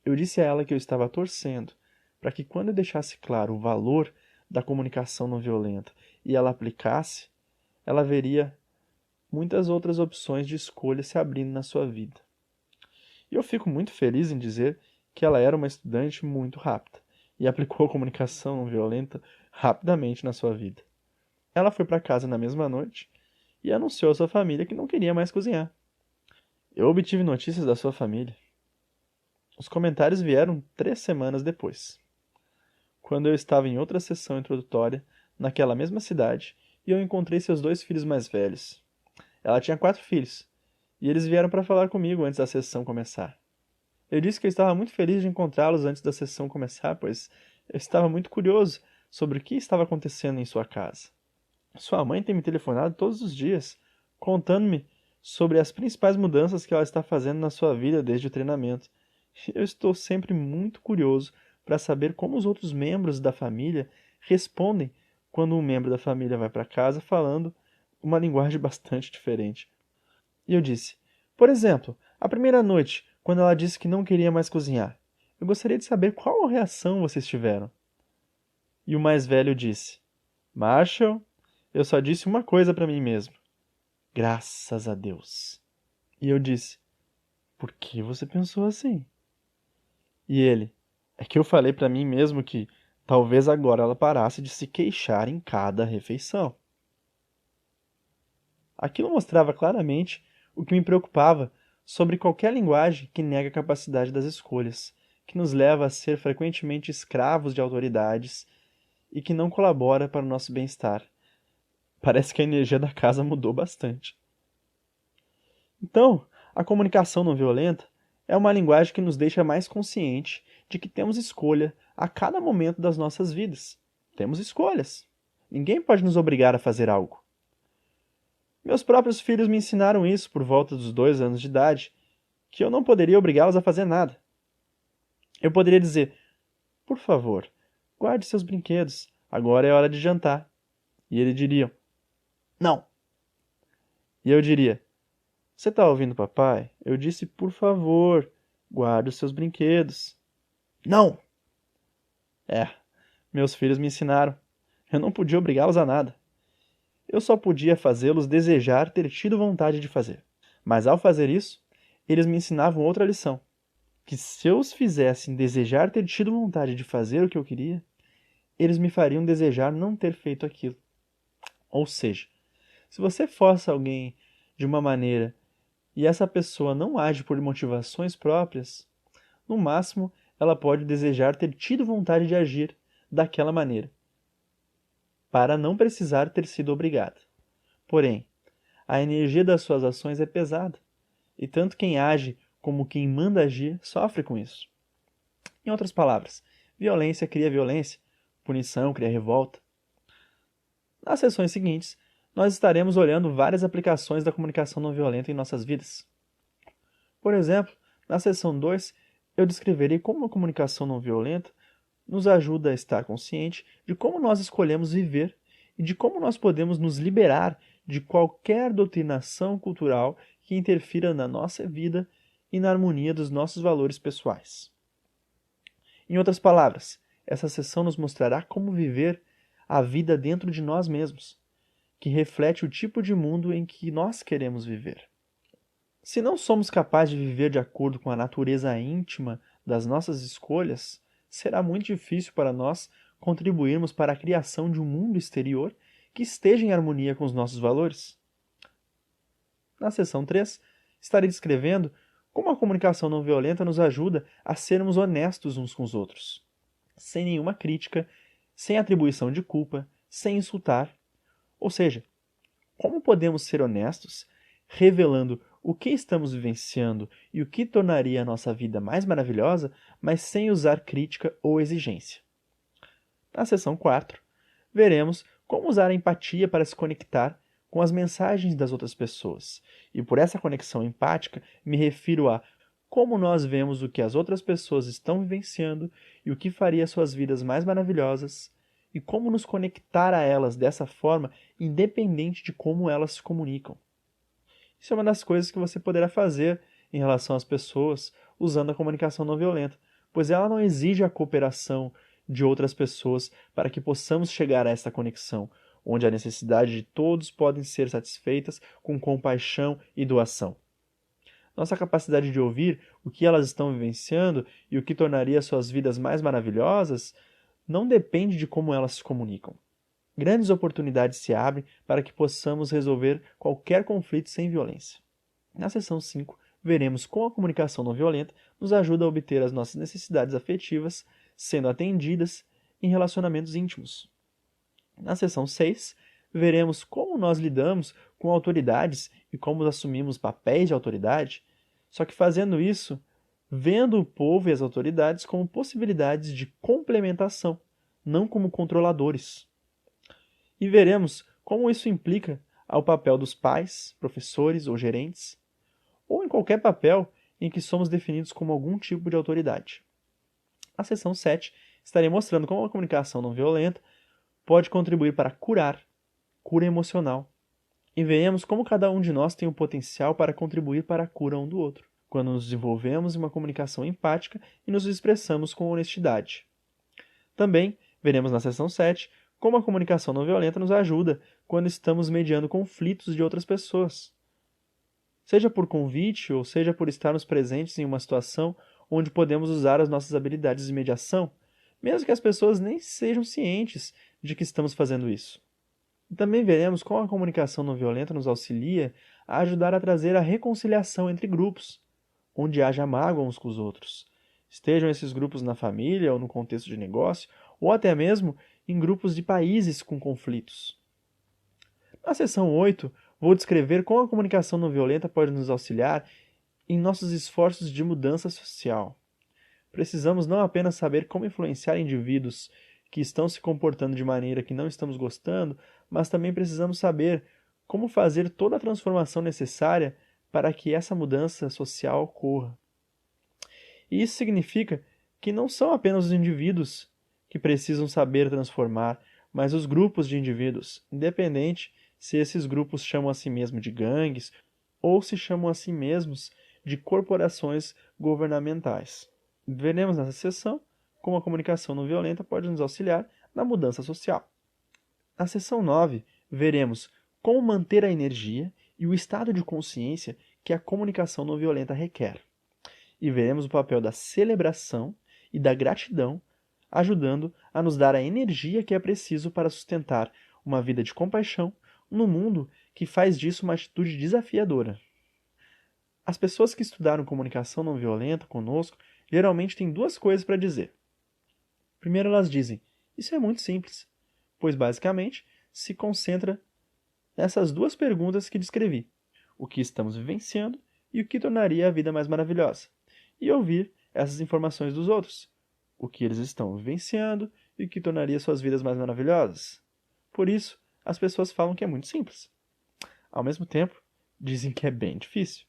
A: Eu disse a ela que eu estava torcendo para que quando eu deixasse claro o valor da comunicação não violenta e ela aplicasse, ela veria muitas outras opções de escolha se abrindo na sua vida. E eu fico muito feliz em dizer que ela era uma estudante muito rápida e aplicou a comunicação não violenta rapidamente na sua vida. Ela foi para casa na mesma noite e anunciou à sua família que não queria mais cozinhar. Eu obtive notícias da sua família. Os comentários vieram 3 semanas depois, quando eu estava em outra sessão introdutória, naquela mesma cidade, e eu encontrei seus 2 filhos mais velhos. Ela tinha 4 filhos, e eles vieram para falar comigo antes da sessão começar. Eu disse que eu estava muito feliz de encontrá-los antes da sessão começar, pois eu estava muito curioso sobre o que estava acontecendo em sua casa. Sua mãe tem me telefonado todos os dias, contando-me sobre as principais mudanças que ela está fazendo na sua vida desde o treinamento. Eu estou sempre muito curioso para saber como os outros membros da família respondem quando um membro da família vai para casa falando uma linguagem bastante diferente. E eu disse: por exemplo, a primeira noite, quando ela disse que não queria mais cozinhar, eu gostaria de saber qual reação vocês tiveram. E o mais velho disse: Marshall, eu só disse uma coisa para mim mesmo: graças a Deus. E eu disse: por que você pensou assim? E ele: é que eu falei para mim mesmo que talvez agora ela parasse de se queixar em cada refeição. Aquilo mostrava claramente o que me preocupava sobre qualquer linguagem que nega a capacidade das escolhas, que nos leva a ser frequentemente escravos de autoridades e que não colabora para o nosso bem-estar. Parece que a energia da casa mudou bastante. Então, a comunicação não violenta é uma linguagem que nos deixa mais consciente de que temos escolha a cada momento das nossas vidas. Temos escolhas. Ninguém pode nos obrigar a fazer algo. Meus próprios filhos me ensinaram isso por volta dos 2 anos de idade, que eu não poderia obrigá-los a fazer nada. Eu poderia dizer, por favor, guarde seus brinquedos, agora é hora de jantar. E eles diriam, não. E eu diria, você está ouvindo, papai? Eu disse, por favor, guarde os seus brinquedos. Não! Meus filhos me ensinaram. Eu não podia obrigá-los a nada. Eu só podia fazê-los desejar ter tido vontade de fazer. Mas ao fazer isso, eles me ensinavam outra lição. Que se eu os fizessem desejar ter tido vontade de fazer o que eu queria, eles me fariam desejar não ter feito aquilo. Ou seja, se você força alguém de uma maneira e essa pessoa não age por motivações próprias, no máximo ela pode desejar ter tido vontade de agir daquela maneira, para não precisar ter sido obrigada. Porém, a energia das suas ações é pesada, e tanto quem age como quem manda agir sofre com isso. Em outras palavras, violência cria violência, punição cria revolta. Nas sessões seguintes, nós estaremos olhando várias aplicações da comunicação não violenta em nossas vidas. Por exemplo, na sessão 2, eu descreverei como a comunicação não violenta nos ajuda a estar consciente de como nós escolhemos viver e de como nós podemos nos liberar de qualquer doutrinação cultural que interfira na nossa vida e na harmonia dos nossos valores pessoais. Em outras palavras, essa sessão nos mostrará como viver a vida dentro de nós mesmos, que reflete o tipo de mundo em que nós queremos viver. Se não somos capazes de viver de acordo com a natureza íntima das nossas escolhas, será muito difícil para nós contribuirmos para a criação de um mundo exterior que esteja em harmonia com os nossos valores. Na seção 3, estarei descrevendo como a comunicação não violenta nos ajuda a sermos honestos uns com os outros, sem nenhuma crítica, sem atribuição de culpa, sem insultar. Ou seja, como podemos ser honestos, revelando o que estamos vivenciando e o que tornaria a nossa vida mais maravilhosa, mas sem usar crítica ou exigência. Na seção 4, veremos como usar a empatia para se conectar com as mensagens das outras pessoas. E por essa conexão empática, me refiro a como nós vemos o que as outras pessoas estão vivenciando e o que faria suas vidas mais maravilhosas, e como nos conectar a elas dessa forma, independente de como elas se comunicam. Isso é uma das coisas que você poderá fazer em relação às pessoas usando a comunicação não violenta, pois ela não exige a cooperação de outras pessoas para que possamos chegar a essa conexão, onde a necessidade de todos podem ser satisfeitas com compaixão e doação. Nossa capacidade de ouvir o que elas estão vivenciando e o que tornaria suas vidas mais maravilhosas não depende de como elas se comunicam. Grandes oportunidades se abrem para que possamos resolver qualquer conflito sem violência. Na seção 5, veremos como a comunicação não violenta nos ajuda a obter as nossas necessidades afetivas sendo atendidas em relacionamentos íntimos. Na seção 6, veremos como nós lidamos com autoridades e como assumimos papéis de autoridade, só que fazendo isso, vendo o povo e as autoridades como possibilidades de complementação, não como controladores. E veremos como isso implica ao papel dos pais, professores ou gerentes, ou em qualquer papel em que somos definidos como algum tipo de autoridade. Na seção 7, estarei mostrando como a comunicação não violenta pode contribuir para cura emocional. E veremos como cada um de nós tem o potencial para contribuir para a cura um do outro, quando nos desenvolvemos em uma comunicação empática e nos expressamos com honestidade. Também veremos na seção 7 como a comunicação não violenta nos ajuda quando estamos mediando conflitos de outras pessoas. Seja por convite ou seja por estarmos presentes em uma situação onde podemos usar as nossas habilidades de mediação, mesmo que as pessoas nem sejam cientes de que estamos fazendo isso. E também veremos como a comunicação não violenta nos auxilia a ajudar a trazer a reconciliação entre grupos, onde haja mágoa uns com os outros. Estejam esses grupos na família ou no contexto de negócio, ou até mesmo em grupos de países com conflitos. Na seção 8, vou descrever como a comunicação não violenta pode nos auxiliar em nossos esforços de mudança social. Precisamos não apenas saber como influenciar indivíduos que estão se comportando de maneira que não estamos gostando, mas também precisamos saber como fazer toda a transformação necessária para que essa mudança social ocorra. E isso significa que não são apenas os indivíduos que precisam saber transformar, mas os grupos de indivíduos, independente se esses grupos chamam a si mesmos de gangues ou se chamam a si mesmos de corporações governamentais. Veremos nessa sessão como a comunicação não violenta pode nos auxiliar na mudança social. Na sessão 9, veremos como manter a energia e o estado de consciência que a comunicação não violenta requer. E veremos o papel da celebração e da gratidão, ajudando a nos dar a energia que é preciso para sustentar uma vida de compaixão no mundo que faz disso uma atitude desafiadora. As pessoas que estudaram comunicação não violenta conosco geralmente têm duas coisas para dizer. Primeiro, elas dizem: isso é muito simples, pois basicamente se concentra nessas duas perguntas que descrevi: o que estamos vivenciando e o que tornaria a vida mais maravilhosa. E ouvir essas informações dos outros: o que eles estão vivenciando e o que tornaria suas vidas mais maravilhosas. Por isso, as pessoas falam que é muito simples. Ao mesmo tempo, dizem que é bem difícil.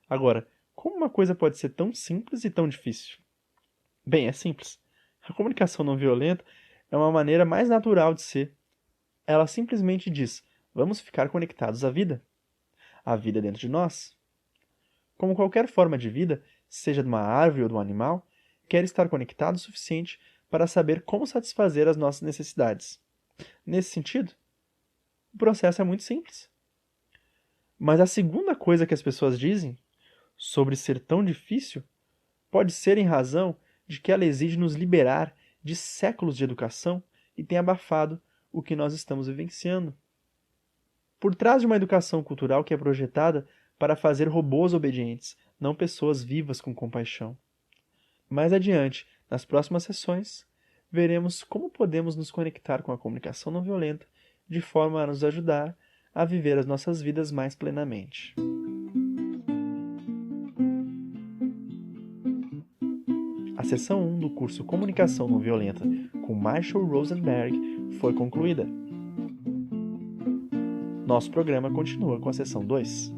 A: Agora, como uma coisa pode ser tão simples e tão difícil? Bem, é simples. A comunicação não violenta é uma maneira mais natural de ser. Ela simplesmente diz: vamos ficar conectados à vida. A vida dentro de nós. Como qualquer forma de vida, seja de uma árvore ou de um animal, quer estar conectado o suficiente para saber como satisfazer as nossas necessidades. Nesse sentido, o processo é muito simples. Mas a segunda coisa que as pessoas dizem sobre ser tão difícil pode ser em razão de que ela exige nos liberar de séculos de educação e tem abafado o que nós estamos vivenciando. Por trás de uma educação cultural que é projetada para fazer robôs obedientes, não pessoas vivas com compaixão. Mais adiante, nas próximas sessões, veremos como podemos nos conectar com a comunicação não violenta de forma a nos ajudar a viver as nossas vidas mais plenamente. A sessão 1 do curso Comunicação Não Violenta com Marshall Rosenberg foi concluída. Nosso programa continua com a sessão 2.